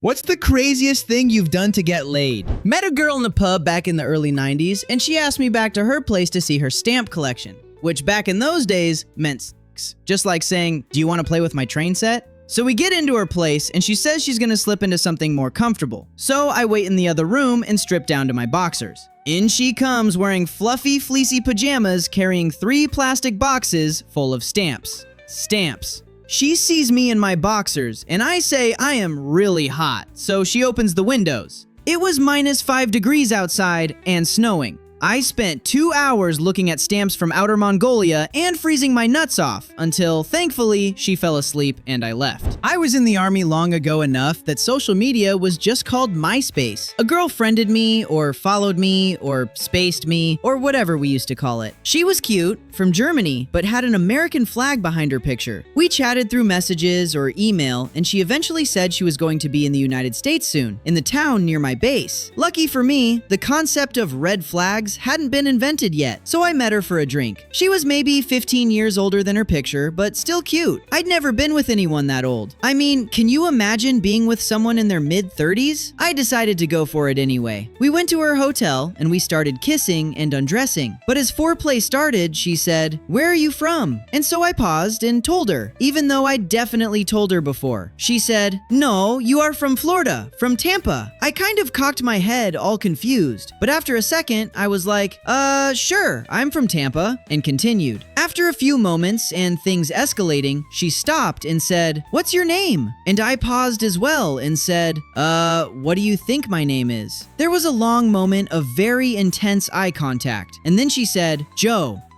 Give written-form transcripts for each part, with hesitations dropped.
What's the craziest thing you've done to get laid? Met a girl in a pub back in the early 90s, and she asked me back to her place to see her stamp collection, which back in those days meant sex. Just like saying, do you want to play with my train set? So we get into her place, and she says she's gonna slip into something more comfortable. So I wait in the other room and strip down to my boxers. In she comes wearing fluffy, fleecy pajamas, carrying 3 plastic boxes full of stamps. Stamps. She sees me in my boxers, and I say I am really hot, so she opens the windows. It was -5 degrees outside and snowing. I spent 2 hours looking at stamps from Outer Mongolia and freezing my nuts off until, thankfully, she fell asleep and I left. I was in the army long ago enough that social media was just called MySpace. A girl friended me, or followed me, or spaced me, or whatever we used to call it. She was cute, from Germany, but had an American flag behind her picture. We chatted through messages or email, and she eventually said she was going to be in the United States soon, in the town near my base. Lucky for me, the concept of red flags hadn't been invented yet, so I met her for a drink. She was maybe 15 years older than her picture, but still cute. I'd never been with anyone that old. I mean, can you imagine being with someone in their mid-30s? I decided to go for it anyway. We went to her hotel, and we started kissing and undressing. But as foreplay started, she said, "Where are you from?" And so I paused and told her, even though I'd definitely told her before. She said, "No, you are from Florida, from Tampa." I kind of cocked my head, all confused. But after a second, I was like, sure, I'm from Tampa," and continued. After a few moments and things escalating, she stopped and said, "What's your name?" And I paused as well and said, what do you think my name is?" There was a long moment of very intense eye contact, and then she said,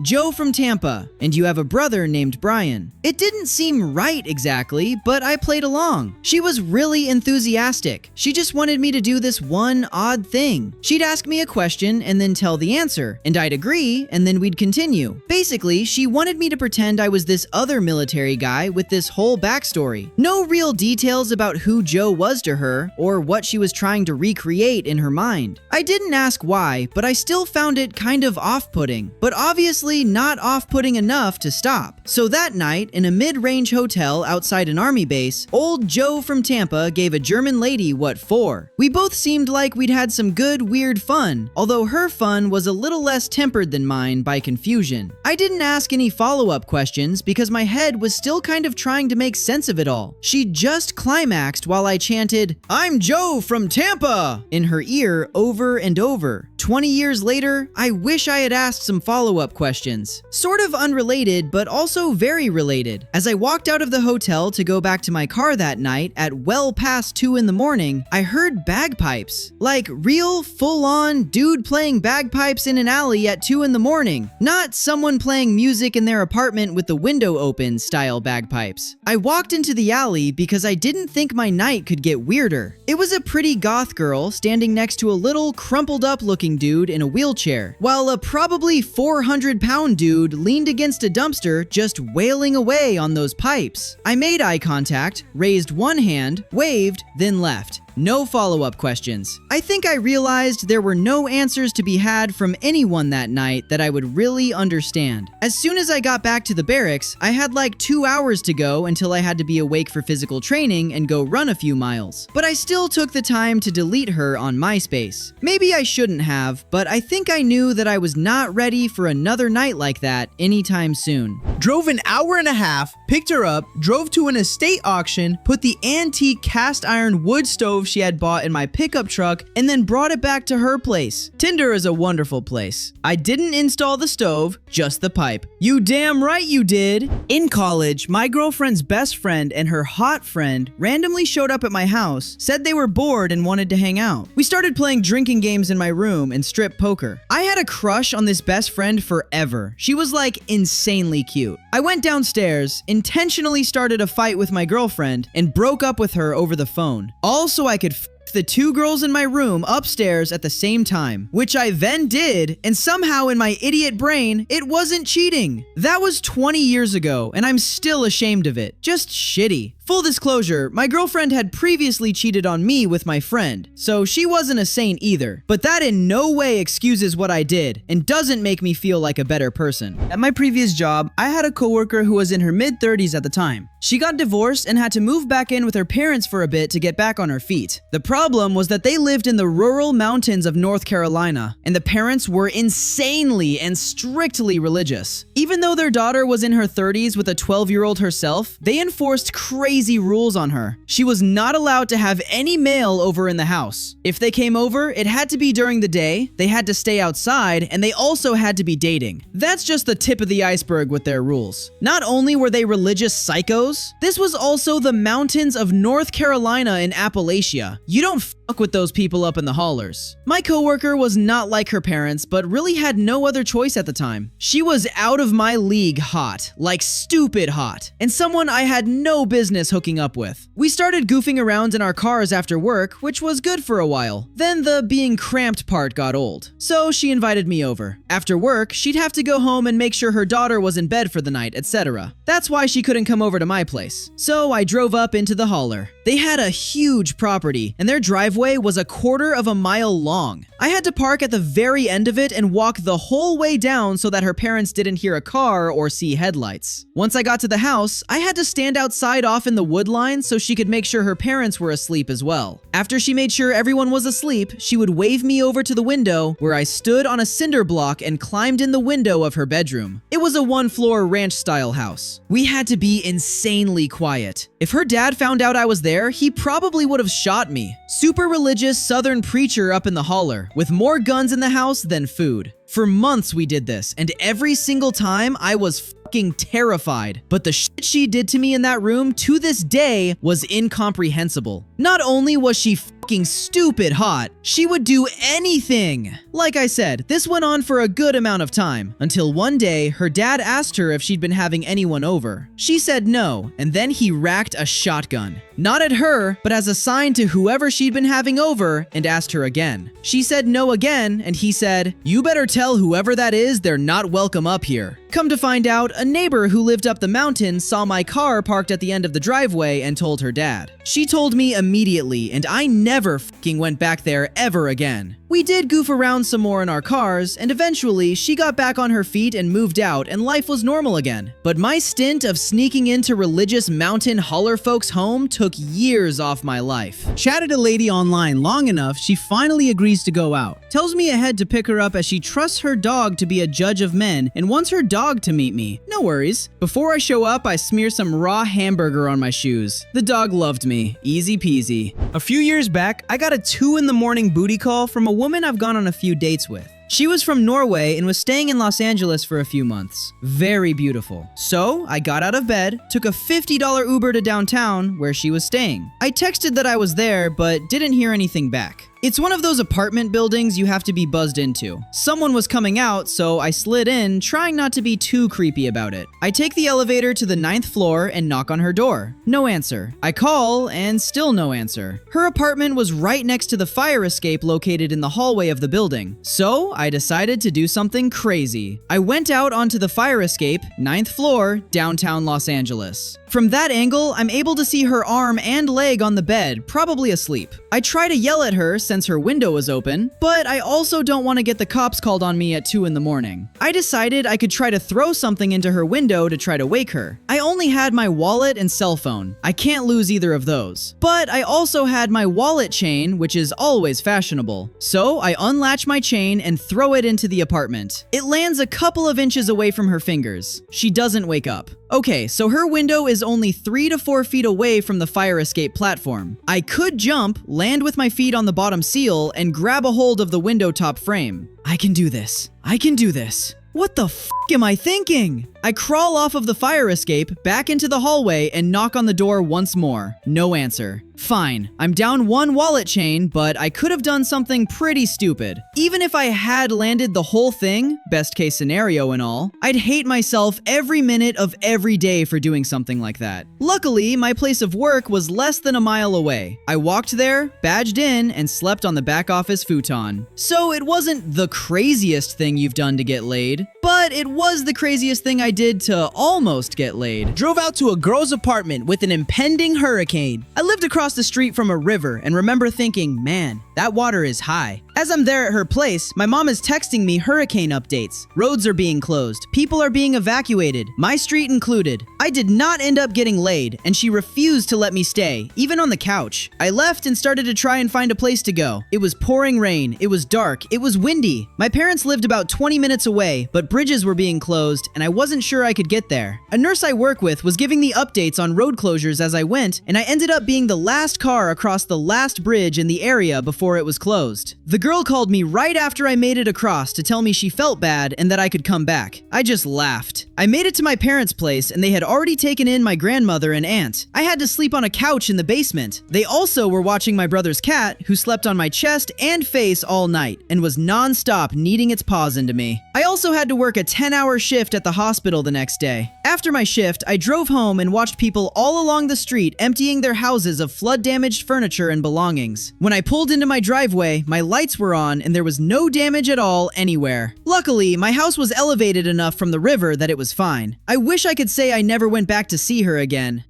Joe from Tampa, and you have a brother named Brian." It didn't seem right exactly, but I played along. She was really enthusiastic. She just wanted me to do this one odd thing. She'd ask me a question and then tell the answer, and I'd agree, and then we'd continue. Basically, she wanted me to pretend I was this other military guy with this whole backstory. No real details about who Joe was to her, or what she was trying to recreate in her mind. I didn't ask why, but I still found it kind of off-putting. But obviously not off-putting enough to stop. So that night, in a mid-range hotel outside an army base, old Joe from Tampa gave a German lady what for. We both seemed like we'd had some good, weird fun, although her fun was a little less tempered than mine by confusion. I didn't ask any follow-up questions because my head was still kind of trying to make sense of it all. She just climaxed while I chanted, "I'm Joe from Tampa!" in her ear over and over. 20 years later, I wish I had asked some follow-up questions. Sort of unrelated, but also very related. As I walked out of the hotel to go back to my car that night at well past 2 in the morning, I heard bagpipes. Like real, full-on dude playing bagpipes in an alley at 2 in the morning. Not someone playing music in their apartment with the window open style bagpipes. I walked into the alley because I didn't think my night could get weirder. It was a pretty goth girl standing next to a little crumpled up looking dude in a wheelchair, while a probably 400-pound dude leaned against a dumpster just wailing away on those pipes. I made eye contact, raised one hand, waved, then left. No follow-up questions. I think I realized there were no answers to be had from anyone that night that I would really understand. As soon as I got back to the barracks, I had like 2 hours to go until I had to be awake for physical training and go run a few miles. But I still took the time to delete her on MySpace. Maybe I shouldn't have, but I think I knew that I was not ready for another night like that anytime soon. Drove an hour and a half, picked her up, drove to an estate auction, put the antique cast iron wood stove she had bought in my pickup truck, and then brought it back to her place. Tinder is a wonderful place. I didn't install the stove, just the pipe. You damn right you did. In college, my girlfriend's best friend and her hot friend randomly showed up at my house, said they were bored and wanted to hang out. We started playing drinking games in my room and strip poker. I had a crush on this best friend forever. She was like insanely cute. I went downstairs, intentionally started a fight with my girlfriend, and broke up with her over the phone. All so I could the two girls in my room upstairs at the same time, which I then did, and somehow in my idiot brain, it wasn't cheating. That was 20 years ago, and I'm still ashamed of it. Just shitty. Full disclosure, my girlfriend had previously cheated on me with my friend, so she wasn't a saint either. But that in no way excuses what I did, and doesn't make me feel like a better person. At my previous job, I had a coworker who was in her mid-30s at the time. She got divorced and had to move back in with her parents for a bit to get back on her feet. The problem was that they lived in the rural mountains of North Carolina, and the parents were insanely and strictly religious. Even though their daughter was in her 30s with a 12-year-old herself, they enforced crazy rules on her. She was not allowed to have any male over in the house. If they came over, it had to be during the day, they had to stay outside, and they also had to be dating. That's just the tip of the iceberg with their rules. Not only were they religious psychos, this was also the mountains of North Carolina in Appalachia. You don't fuck with those people up in the hollers. My coworker was not like her parents, but really had no other choice at the time. She was out of my league hot, like stupid hot, and someone I had no business hooking up with. We started goofing around in our cars after work, which was good for a while. Then the being cramped part got old, so she invited me over. After work, she'd have to go home and make sure her daughter was in bed for the night, etc. That's why she couldn't come over to my place. So I drove up into the holler. They had a huge property, and their driveway was a quarter of a mile long. I had to park at the very end of it and walk the whole way down so that her parents didn't hear a car or see headlights. Once I got to the house, I had to stand outside off in the wood line so she could make sure her parents were asleep as well. After she made sure everyone was asleep, she would wave me over to the window, where I stood on a cinder block and climbed in the window of her bedroom. It was a one-floor ranch-style house. We had to be insanely quiet. If her dad found out I was there, he probably would have shot me. Super religious southern preacher up in the holler, with more guns in the house than food. For months we did this, and every single time I was fucking terrified. But the shit she did to me in that room to this day was incomprehensible. Not only was she fucking stupid hot, she would do anything. Like I said, this went on for a good amount of time, until one day her dad asked her if she'd been having anyone over. She said no, and then he racked a shotgun. Not at her, but as a sign to whoever she'd been having over, and asked her again. She said no again, and he said, "You better tell whoever that is they're not welcome up here." Come to find out, a neighbor who lived up the mountain saw my car parked at the end of the driveway and told her dad. She told me immediately, and I never fucking went back there ever again. We did goof around some more in our cars, and eventually she got back on her feet and moved out, and life was normal again. But my stint of sneaking into religious mountain holler folks' home took years off my life. Chatted a lady online long enough, she finally agrees to go out. Tells me ahead to pick her up as she trusts her dog to be a judge of men and wants her dog to meet me. No worries. Before I show up, I smear some raw hamburger on my shoes. The dog loved me. Easy peasy. A few years back, I got a 2 a.m. booty call from a woman I've gone on a few dates with. She was from Norway and was staying in Los Angeles for a few months. Very beautiful. So I got out of bed, took a $50 Uber to downtown where she was staying. I texted that I was there, but didn't hear anything back. It's one of those apartment buildings you have to be buzzed into. Someone was coming out, so I slid in, trying not to be too creepy about it. I take the elevator to the 9th floor and knock on her door. No answer. I call, and still no answer. Her apartment was right next to the fire escape located in the hallway of the building. So I decided to do something crazy. I went out onto the fire escape, 9th floor, downtown Los Angeles. From that angle, I'm able to see her arm and leg on the bed, probably asleep. I try to yell at her since her window was open, but I also don't want to get the cops called on me at 2 a.m. I decided I could try to throw something into her window to try to wake her. I only had my wallet and cell phone. I can't lose either of those. But I also had my wallet chain, which is always fashionable. So I unlatch my chain and throw it into the apartment. It lands a couple of inches away from her fingers. She doesn't wake up. Okay, so her window is only 3 to 4 feet away from the fire escape platform. I could jump, land with my feet on the bottom seal, and grab a hold of the window top frame. I can do this. I can do this. What the f*** am I thinking? I crawl off of the fire escape, back into the hallway, and knock on the door once more. No answer. Fine, I'm down one wallet chain, but I could have done something pretty stupid. Even if I had landed the whole thing, best case scenario and all, I'd hate myself every minute of every day for doing something like that. Luckily, my place of work was less than a mile away. I walked there, badged in, and slept on the back office futon. So it wasn't the craziest thing you've done to get laid, but it was the craziest thing I did to almost get laid. Drove out to a girl's apartment with an impending hurricane. I lived across the street from a river and remember thinking, man, that water is high. As I'm there at her place, my mom is texting me hurricane updates. Roads are being closed. People are being evacuated, my street included. I did not end up getting laid, and she refused to let me stay, even on the couch. I left and started to try and find a place to go. It was pouring rain, it was dark, it was windy. My parents lived about 20 minutes away, but bridges were being closed, and I wasn't sure I could get there. A nurse I work with was giving me updates on road closures as I went, and I ended up being the last car across the last bridge in the area before it was closed. The girl called me right after I made it across to tell me she felt bad and that I could come back. I just laughed. I made it to my parents' place and they had already taken in my grandmother and aunt. I had to sleep on a couch in the basement. They also were watching my brother's cat, who slept on my chest and face all night and was non-stop kneading its paws into me. I also had to work a 10-hour shift at the hospital the next day. After my shift, I drove home and watched people all along the street emptying their houses of flood-damaged furniture and belongings. When I pulled into my driveway, my lights were on and there was no damage at all anywhere. Luckily, my house was elevated enough from the river that it was fine. I wish I could say I never went back to see her again,